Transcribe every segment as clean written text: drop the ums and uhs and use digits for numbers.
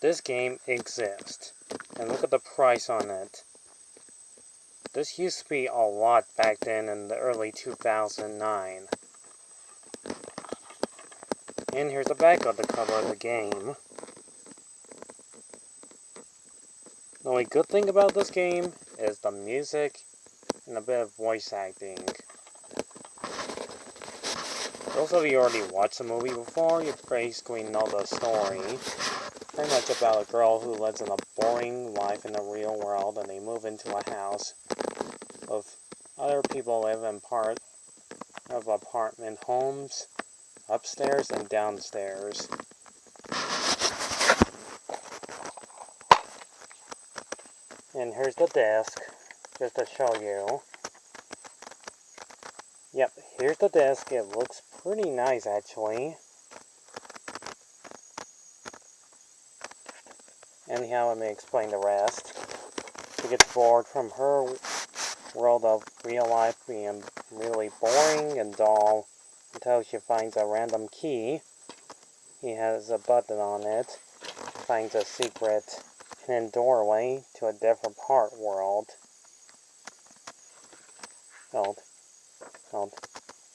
this game exists. And look at the price on it. This used to be a lot back then in the early 2009. And here's the back of the cover of the game. The only good thing about this game is the music and a bit of voice acting. Those of you who already watched the movie before, you basically know the story. Pretty much about a girl who lives in a boring life in the real world, and they move into a house with other people live in part of apartment homes, upstairs and downstairs. And here's the disc, just to show you. Yep, here's the disc. It looks pretty nice, actually. Anyhow, let me explain the rest. She gets bored from her world of real life being really boring and dull until she finds a random key. He has a button on it. Finds a secret hidden doorway to a different world.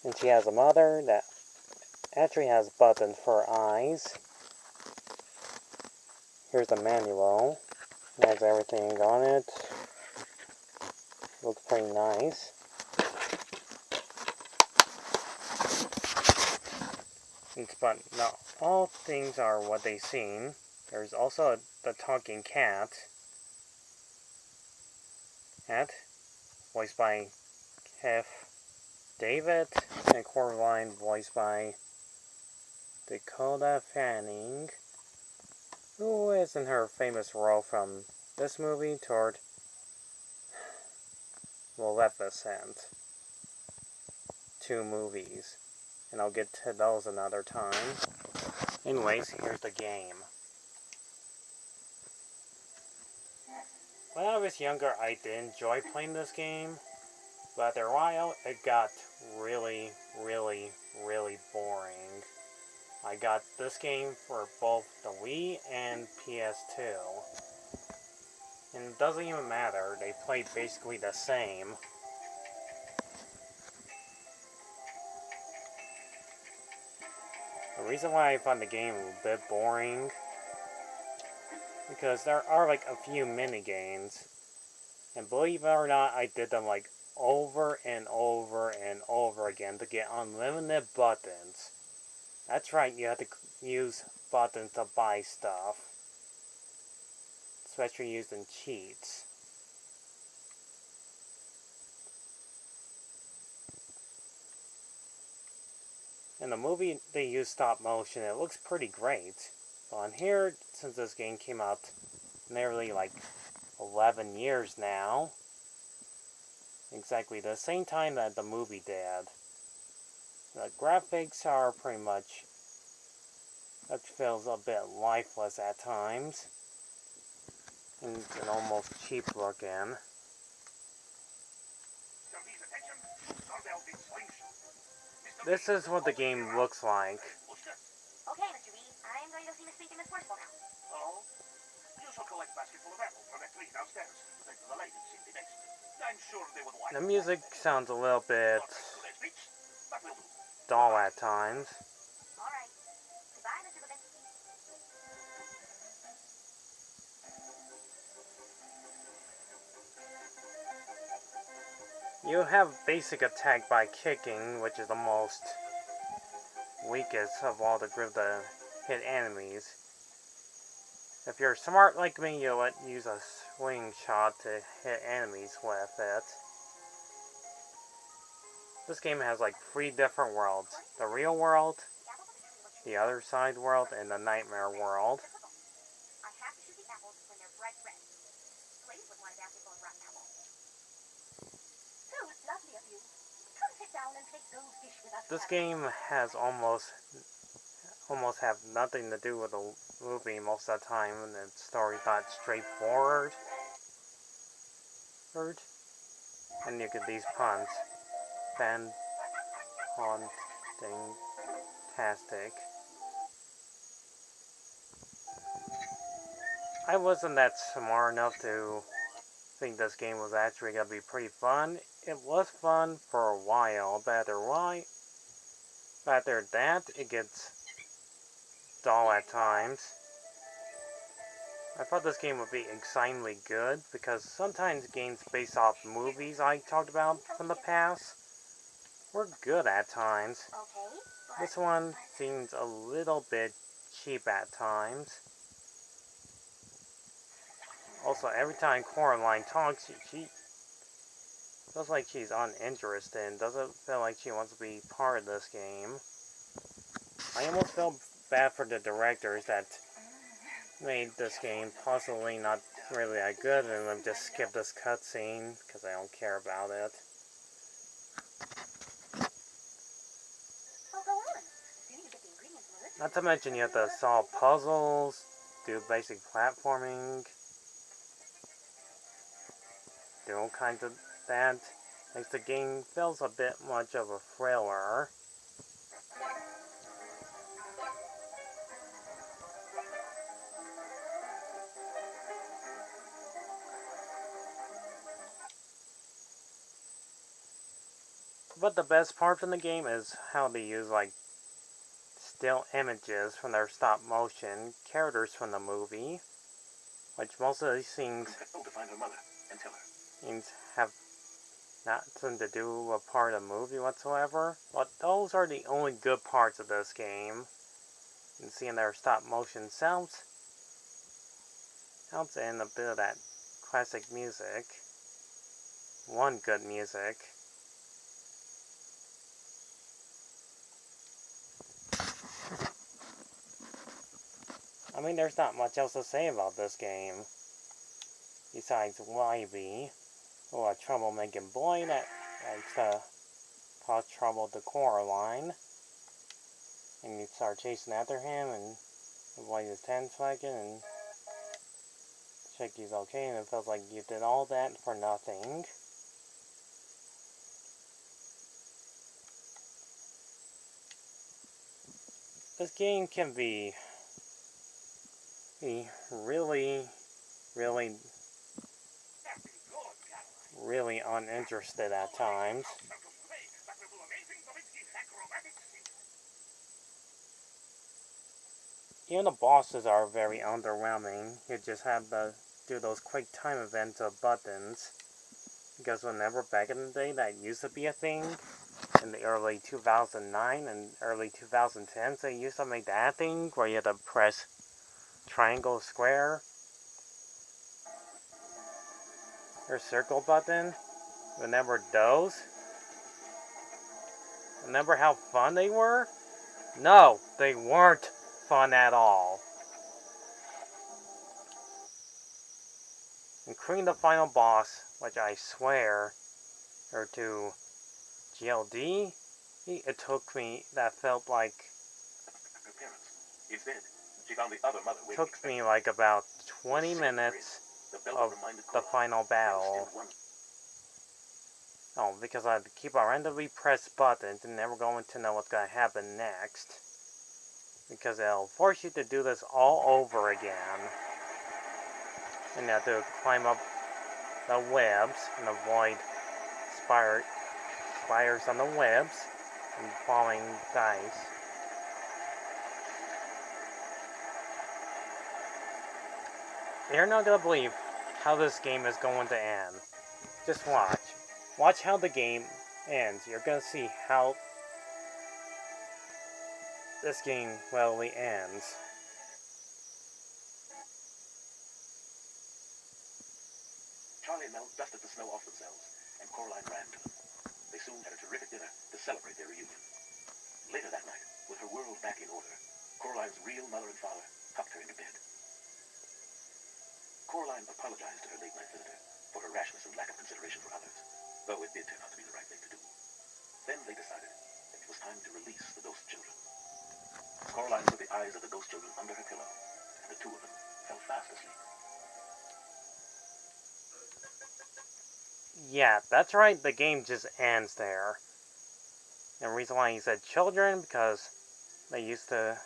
And she has a mother that actually has buttons for eyes. Here's the manual. It has everything on it. Looks pretty nice. But not all things are what they seem. There's also the talking cat, voiced by Kev David, and Coraline, voiced by Dakota Fanning, who is in her famous role from this movie toward Maleficent. 2 movies. And I'll get to those another time. Anyways, here's the game. When I was younger, I did enjoy playing this game, but after a while, it got really, really, really boring. I got this game for both the Wii and ps2. And it doesn't even matter, they play basically the same. The reason why I find the game a bit boring, because there are like a few mini games, and believe it or not, I did them like over and over and over again to get unlimited buttons. That's right, you have to use buttons to buy stuff, especially using cheats. In the movie, they use stop motion. It looks pretty great. But on here, since this game came out nearly like 11 years now, exactly the same time that the movie did, the graphics are pretty much, that feels a bit lifeless at times, and an almost cheap looking. This is what the game looks like. Okay, Mr. Reed, I'm going to go see Miss Pink and Miss Forcible now. Oh? You shall collect a basket full of apples from that tree downstairs to take to the ladies in the next. I'm sure they would like. The music sounds a little bit That will do. dull at times. All right. Goodbye, Mr. Babinski. You have basic attack by kicking, which is the most weakest of all the group to hit enemies. If you're smart like me, you'll use a swing shot to hit enemies with it. This game has like 3 different worlds. The real world, the other side world, and the nightmare world. I have to shoot the apples when they're bright red. Ladies would want a basket full of rotten apples. So lovely of you. Come sit down and play goldfish with us. This game has almost have nothing to do with the movie most of the time, and the story's not straightforward. And you get these puns. Fantastic. I wasn't that smart enough to think this game was actually gonna be pretty fun. It was fun for a while, but after that, it gets dull at times. I thought this game would be excitingly good because sometimes games based off movies I talked about from the past were good at times. Okay, This one seems a little bit cheap at times. Also, every time Coraline talks, she feels like she's uninterested and doesn't feel like she wants to be part of this game. I almost felt bad for the directors that made this game possibly not really that good and then just skip this cutscene because I don't care about it. I'll go on. As soon as you get the ingredients from the list. Not to mention you have to solve puzzles, do basic platforming, do all kinds of that. Makes the game feels a bit much of a thriller. But the best part from the game is how they use like still images from their stop motion characters from the movie, which most of these scenes Compelled to find her mother and tell her. have nothing to do with part of the movie whatsoever. But those are the only good parts of this game. And seeing their stop motion sounds helps in a bit of that classic music. One good music. I mean, there's not much else to say about this game. Besides Wybie, a troublemaking boy that likes to cause trouble to Coraline. And you start chasing after him and avoid his 10 second and check he's okay, and it feels like you did all that for nothing. This game can be really, really, really uninterested at times. Even the bosses are very underwhelming. You just have to do those quick time events of buttons. Because whenever back in the day that used to be a thing, in the early 2009 and early 2010s, they used to make that thing where you had to press triangle, square, or circle button. Remember those? Remember how fun they were? No, they weren't fun at all. Including the final boss, which I swear, or to GLD, it took me, that felt like, Her parents. Instead, she found the other mother waiting. took me like about 20 minutes of the final battle. Oh, because I had to keep on randomly press buttons and never going to know what's going to happen next. Because it'll force you to do this all over again. And you have to climb up the webs and avoid spiders on the webs and falling dice. You're not going to believe how this game is going to end. Just watch. Watch how the game ends. You're going to see how this game really ends. Charlie and Mel dusted the snow off themselves, and Coraline ran to them. They soon had a terrific dinner to celebrate their reunion. Later that night, with her world back in order, Coraline's real mother and father tucked her into bed. Coraline apologized to her late-night visitor for her rashness and lack of consideration for others, though it did turn out to be the right thing to do. Then they decided that it was time to release the ghost children. Coraline put the eyes of the ghost children under her pillow, and the two of them fell fast asleep. Yeah, that's right, the game just ends there. And the reason why he said children, because they used to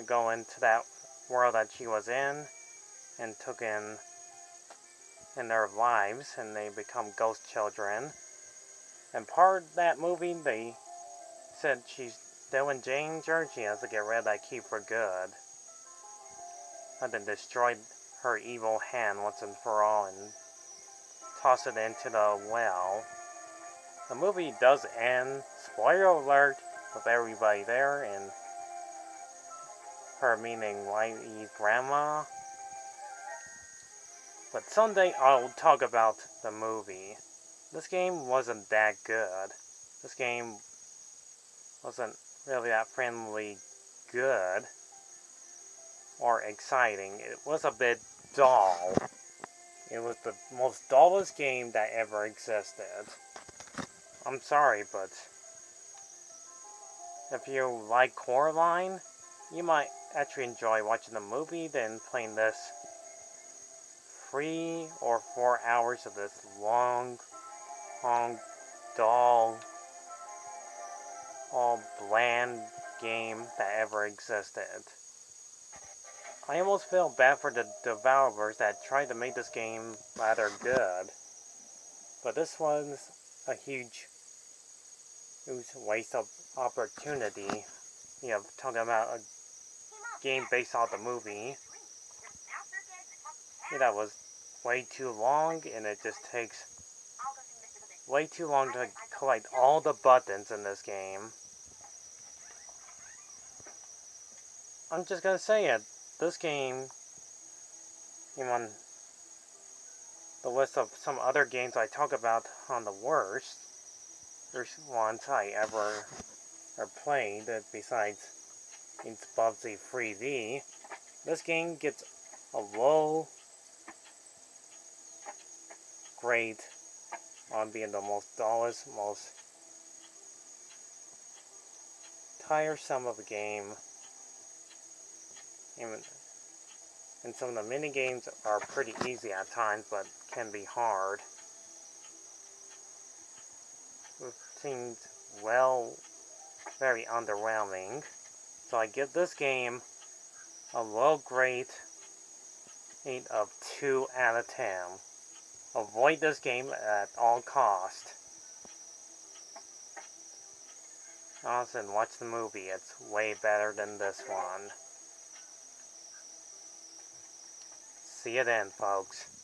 go into that world that she was in, and took in their lives, and they become ghost children. And part of that movie, they said she's still in danger. She has to get rid of that key for good. And then destroyed her evil hand once and for all and toss it into the well. The movie does end, spoiler alert, with everybody there and her meaning Whitey's grandma. But someday I'll talk about the movie. This game wasn't that good. This game wasn't really that friendly good or exciting. It was a bit dull. It was the most dullest game that ever existed. I'm sorry, but if you like Coraline, you might actually enjoy watching the movie than playing this 3 or 4 hours of this long, dull, all bland game that ever existed. I almost feel bad for the developers that tried to make this game rather good. But this was a huge waste of opportunity. You know, talking about a game based off the movie. Yeah, that was way too long, and it just takes way too long to collect all the buttons in this game. I'm just gonna say it. This game, even on the list of some other games I talk about on the worst, there's ones I ever played besides It's Bubsy 3D. This game gets a low grade on being the most dullest, most tiresome of the game. And some of the mini games are pretty easy at times, but can be hard. It seems very underwhelming. So I give this game a low grade 8 of 2 out of 10. Avoid this game at all cost. Honestly, watch the movie. It's way better than this one. See you then, folks.